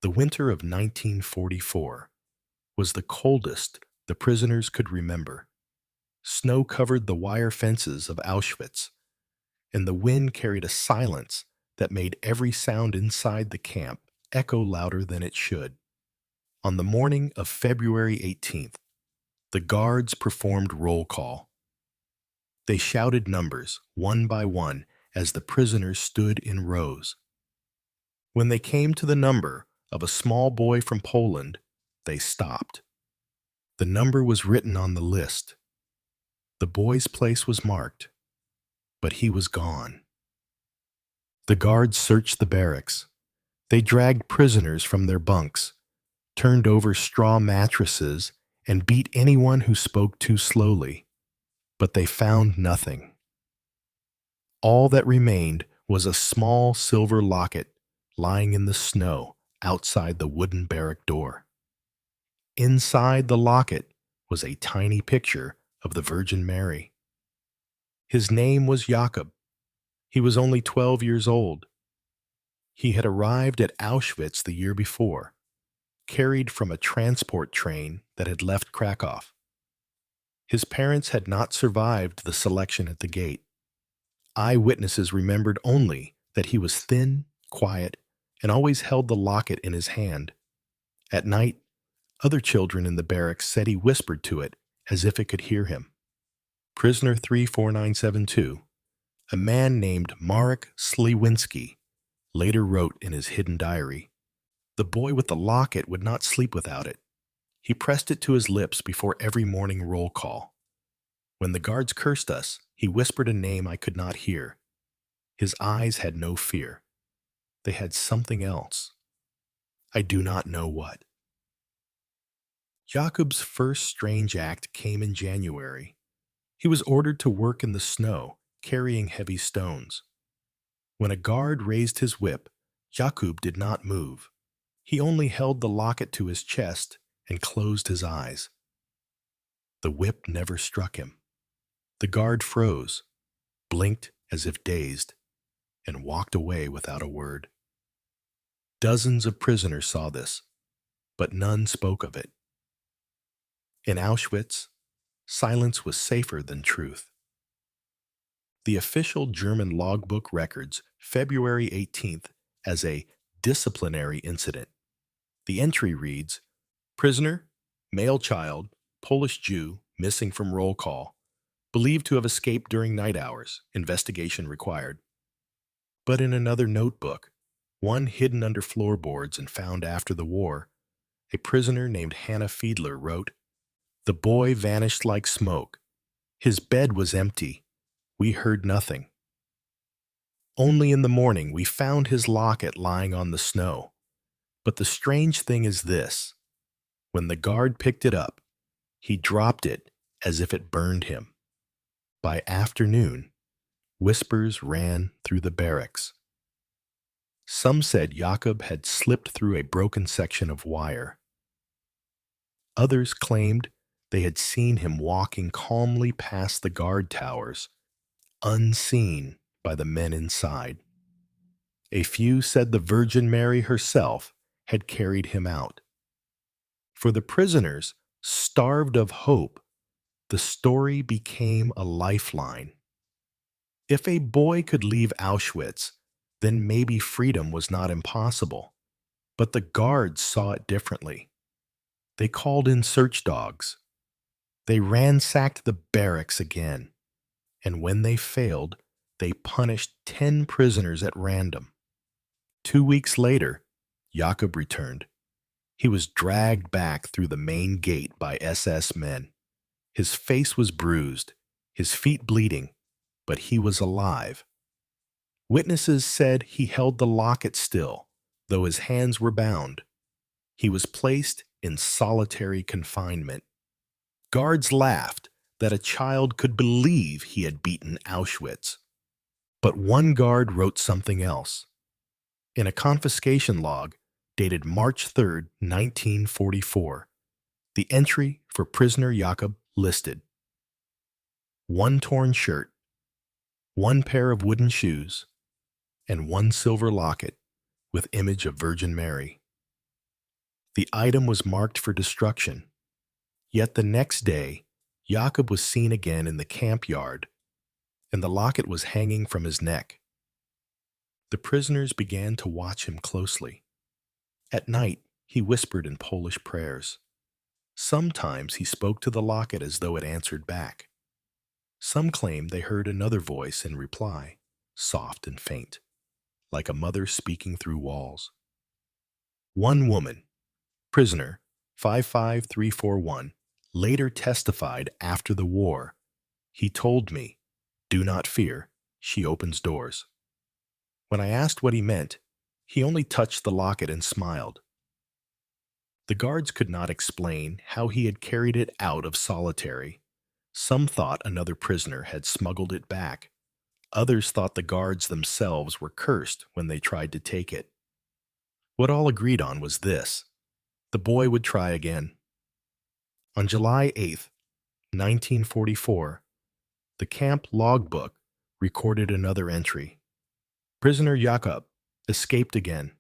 The winter of 1944 was the coldest the prisoners could remember. Snow covered the wire fences of Auschwitz, and the wind carried a silence that made every sound inside the camp echo louder than it should. On the morning of February 18th, the guards performed roll call. They shouted numbers, one by one, as the prisoners stood in rows. When they came to the number of a small boy from Poland, they stopped. The number was written on the list. The boy's place was marked, but he was gone. The guards searched the barracks. They dragged prisoners from their bunks, turned over straw mattresses, and beat anyone who spoke too slowly. But they found nothing. All that remained was a small silver locket lying in the snow outside the wooden barrack door. Inside the locket was a tiny picture of the Virgin Mary. His name was Jakob. He was only 12 years old. He had arrived at Auschwitz the year before, carried from a transport train that had left Krakow. His parents had not survived the selection at the gate. Eyewitnesses remembered only that he was thin, quiet, and always held the locket in his hand. At night, other children in the barracks said he whispered to it as if it could hear him. Prisoner 34972, a man named Marek Sliwinski, later wrote in his hidden diary, "The boy with the locket would not sleep without it. He pressed it to his lips before every morning roll call. When the guards cursed us, he whispered a name I could not hear. His eyes had no fear. They had something else. I do not know what." Jakob's first strange act came in January. He was ordered to work in the snow, carrying heavy stones. When a guard raised his whip, Jakob did not move. He only held the locket to his chest and closed his eyes. The whip never struck him. The guard froze, blinked as if dazed, and walked away without a word. Dozens of prisoners saw this, but none spoke of it. In Auschwitz, silence was safer than truth. The official German logbook records February 18th as a disciplinary incident. The entry reads, "Prisoner, male child, Polish Jew, missing from roll call, believed to have escaped during night hours, investigation required." But in another notebook, one hidden under floorboards and found after the war, a prisoner named Hannah Fiedler wrote, "The boy vanished like smoke. His bed was empty. We heard nothing. Only in the morning we found his locket lying on the snow. But the strange thing is this. When the guard picked it up, he dropped it as if it burned him. By afternoon, whispers ran through the barracks. Some said Jakob had slipped through a broken section of wire. Others claimed they had seen him walking calmly past the guard towers, unseen by the men inside. A few said the Virgin Mary herself had carried him out. For the prisoners, starved of hope, the story became a lifeline. If a boy could leave Auschwitz, then maybe freedom was not impossible. But the guards saw it differently. They called in search dogs. They ransacked the barracks again, and when they failed, they punished 10 prisoners at random. 2 weeks later, Jakob returned. He was dragged back through the main gate by SS men. His face was bruised, his feet bleeding, but he was alive. Witnesses said he held the locket still, though his hands were bound. He was placed in solitary confinement. Guards laughed that a child could believe he had beaten Auschwitz. But one guard wrote something else. In a confiscation log dated March 3, 1944, the entry for prisoner Jakob listed: one torn shirt, one pair of wooden shoes, and one silver locket with image of Virgin Mary. The item was marked for destruction. Yet the next day, Jakob was seen again in the camp yard, and the locket was hanging from his neck. The prisoners began to watch him closely. At night, he whispered in Polish prayers. Sometimes he spoke to the locket as though it answered back. Some claimed they heard another voice in reply, soft and faint, like a mother speaking through walls. One woman, prisoner 55341, later testified after the war. He told me, "Do not fear, she opens doors." When I asked what he meant, he only touched the locket and smiled. The guards could not explain how he had carried it out of solitary. Some thought another prisoner had smuggled it back. Others thought the guards themselves were cursed when they tried to take it. What all agreed on was this: the boy would try again. On July 8, 1944, the camp logbook recorded another entry. Prisoner Jakob escaped again.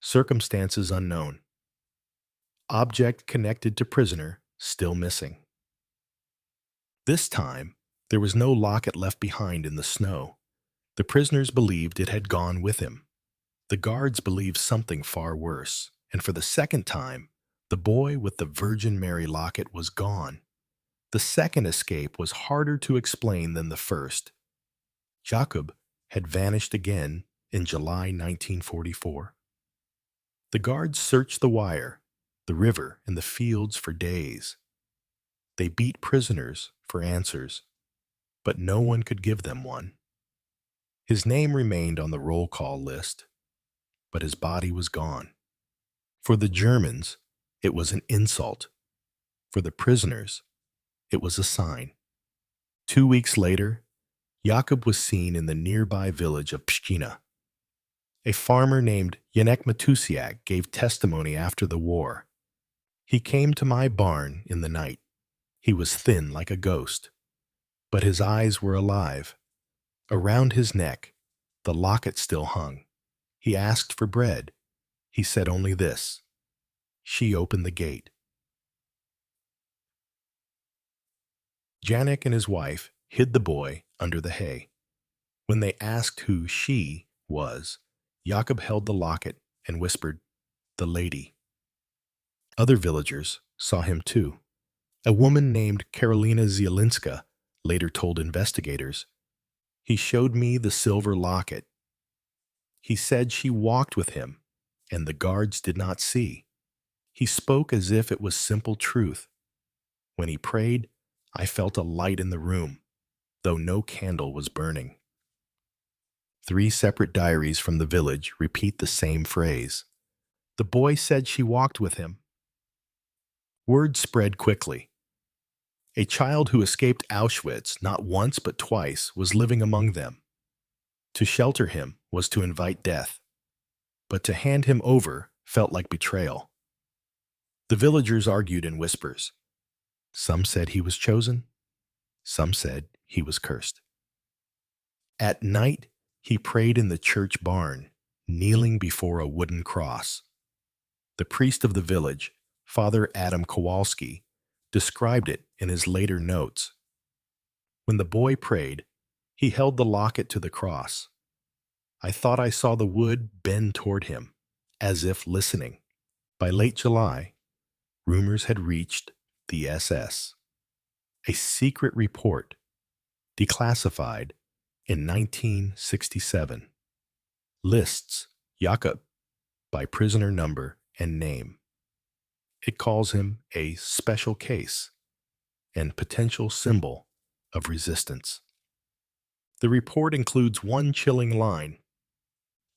Circumstances unknown. Object connected to prisoner still missing. This time, there was no locket left behind in the snow. The prisoners believed it had gone with him. The guards believed something far worse, and for the second time, the boy with the Virgin Mary locket was gone. The second escape was harder to explain than the first. Jakob had vanished again in July 1944. The guards searched the wire, the river, and the fields for days. They beat prisoners for answers, but no one could give them one. His name remained on the roll call list, but his body was gone. For the Germans, it was an insult. For the prisoners, it was a sign. 2 weeks later, Jakob was seen in the nearby village of Pszczyna. A farmer named Janek Matusiak gave testimony after the war. He came to my barn in the night. He was thin like a ghost, but his eyes were alive. Around his neck, the locket still hung. He asked for bread. He said only this: "She opened the gate." Janek and his wife hid the boy under the hay. When they asked who she was, Jakob held the locket and whispered, "The lady." Other villagers saw him too. A woman named Karolina Zielinska later told investigators, "He showed me the silver locket. He said she walked with him, and the guards did not see. He spoke as if it was simple truth. When he prayed, I felt a light in the room, though no candle was burning." 3 separate diaries from the village repeat the same phrase. The boy said she walked with him. Word spread quickly. A child who escaped Auschwitz not once but twice was living among them. To shelter him was to invite death, but to hand him over felt like betrayal. The villagers argued in whispers. Some said he was chosen. Some said he was cursed. At night, he prayed in the church barn, kneeling before a wooden cross. The priest of the village, Father Adam Kowalski, described it in his later notes. When the boy prayed, he held the locket to the cross. I thought I saw the wood bend toward him, as if listening. By late July, rumors had reached the SS. A secret report, declassified in 1967, lists Jakob by prisoner number and name. It calls him a special case and potential symbol of resistance. The report includes one chilling line: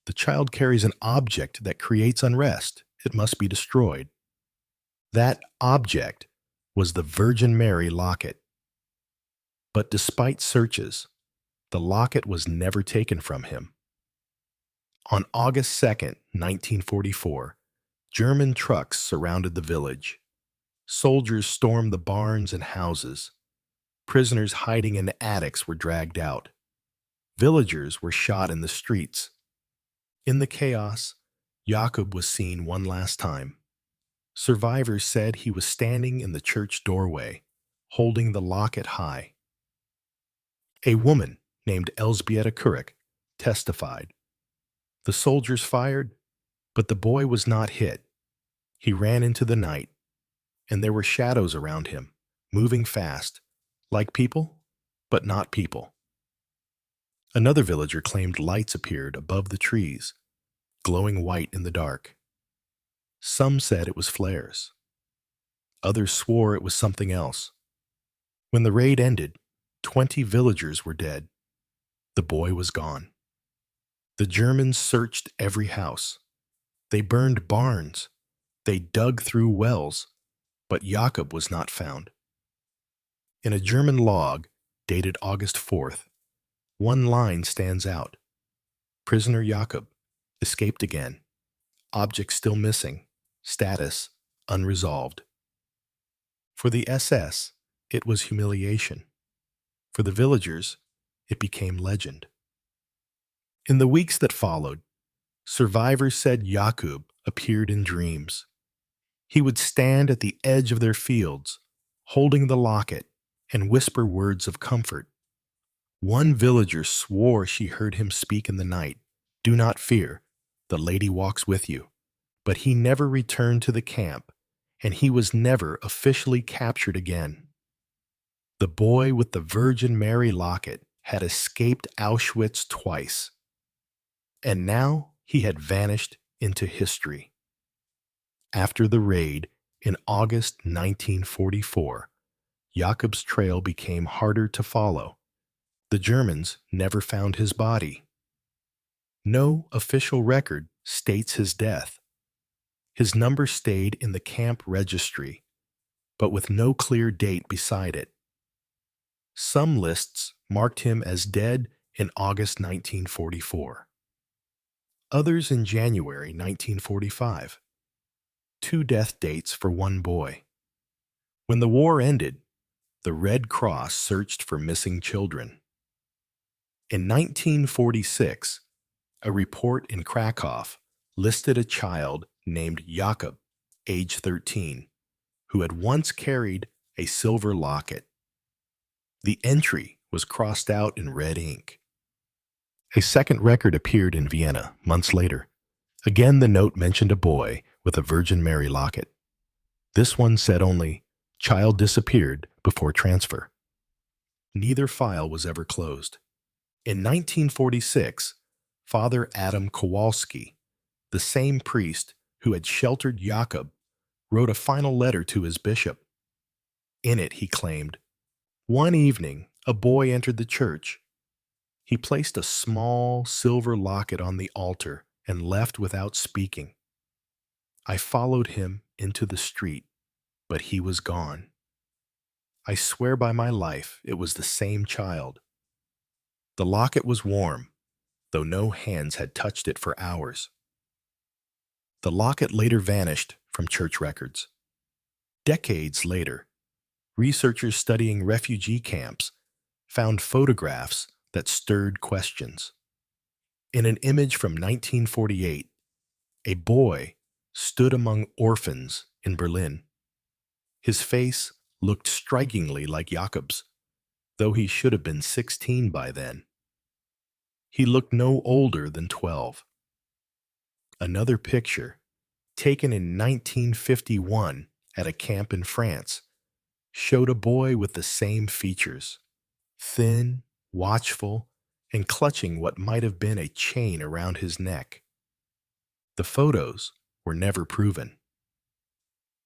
"The child carries an object that creates unrest. It must be destroyed." That object was the Virgin Mary locket. But despite searches, the locket was never taken from him. On August 2nd, 1944, German trucks surrounded the village. Soldiers stormed the barns and houses. Prisoners hiding in attics were dragged out. Villagers were shot in the streets. In the chaos, Jakob was seen one last time. Survivors said he was standing in the church doorway, holding the locket high. A woman named Elżbieta Kurek testified. The soldiers fired, but the boy was not hit. He ran into the night, and there were shadows around him, moving fast, like people, but not people. Another villager claimed lights appeared above the trees, glowing white in the dark. Some said it was flares. Others swore it was something else. When the raid ended, 20 villagers were dead. The boy was gone. The Germans searched every house. They burned barns. They dug through wells, but Jakob was not found. In a German log dated August 4th, one line stands out. Prisoner Jakob escaped again. Object still missing. Status unresolved. For the SS, it was humiliation. For the villagers, it became legend. In the weeks that followed, survivors said Jakob appeared in dreams. He would stand at the edge of their fields, holding the locket, and whisper words of comfort. One villager swore she heard him speak in the night, "Do not fear, the lady walks with you." But he never returned to the camp, and he was never officially captured again. The boy with the Virgin Mary locket had escaped Auschwitz twice, and now he had vanished into history. After the raid in August 1944, Jakob's trail became harder to follow. The Germans never found his body. No official record states his death. His number stayed in the camp registry, but with no clear date beside it. Some lists marked him as dead in August 1944. Others in January 1945. 2 death dates for one boy. When the war ended, the Red Cross searched for missing children. In 1946, a report in Krakow listed a child named Jakob, age 13, who had once carried a silver locket. The entry was crossed out in red ink. A second record appeared in Vienna months later. Again, the note mentioned a boy with a Virgin Mary locket. This one said only, "Child disappeared before transfer." Neither file was ever closed. In 1946, Father Adam Kowalski, the same priest who had sheltered Jakob, wrote a final letter to his bishop. In it, he claimed, "One evening, a boy entered the church. He placed a small silver locket on the altar and left without speaking. I followed him into the street, but he was gone. I swear by my life it was the same child. The locket was warm, though no hands had touched it for hours." The locket later vanished from church records. Decades later, researchers studying refugee camps found photographs that stirred questions. In an image from 1948, a boy stood among orphans in Berlin. His face looked strikingly like Jakob's, though he should have been 16 by then. He looked no older than 12. Another picture, taken in 1951 at a camp in France, showed a boy with the same features, thin, watchful, and clutching what might have been a chain around his neck. The photos were never proven,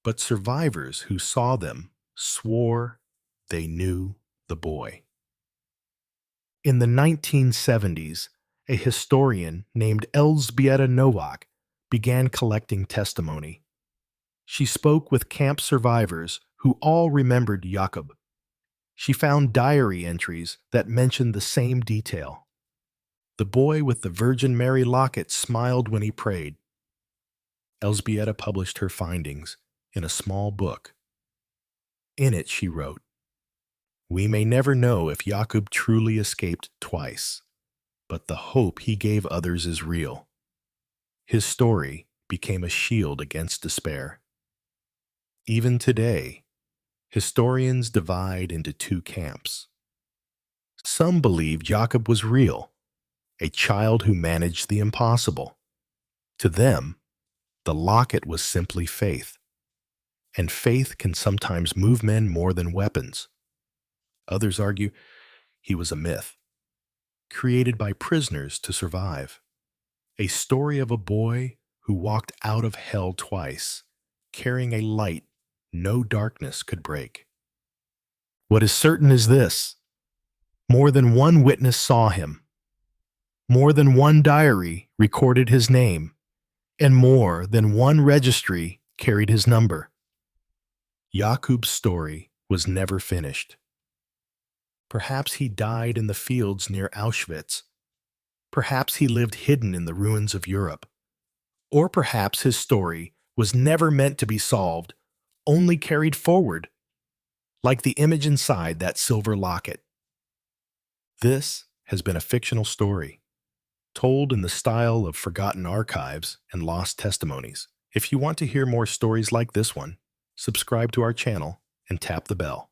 but survivors who saw them swore they knew the boy. In the 1970s, a historian named Elżbieta Nowak began collecting testimony. She spoke with camp survivors who all remembered Jakob. She found diary entries that mentioned the same detail. The boy with the Virgin Mary locket smiled when he prayed. Elżbieta published her findings in a small book. In it, she wrote, "We may never know if Jakob truly escaped twice, but the hope he gave others is real. His story became a shield against despair." Even today, historians divide into two camps. Some believe Jacob was real, a child who managed the impossible. To them, the locket was simply faith, and faith can sometimes move men more than weapons. Others argue he was a myth, created by prisoners to survive. A story of a boy who walked out of hell twice, carrying a light no darkness could break. What is certain is this: more than one witness saw him, more than one diary recorded his name, and more than one registry carried his number. Jakub's story was never finished. Perhaps he died in the fields near Auschwitz. Perhaps he lived hidden in the ruins of Europe. Or perhaps his story was never meant to be solved, only carried forward, like the image inside that silver locket. This has been a fictional story, told in the style of forgotten archives and lost testimonies. If you want to hear more stories like this one, subscribe to our channel and tap the bell.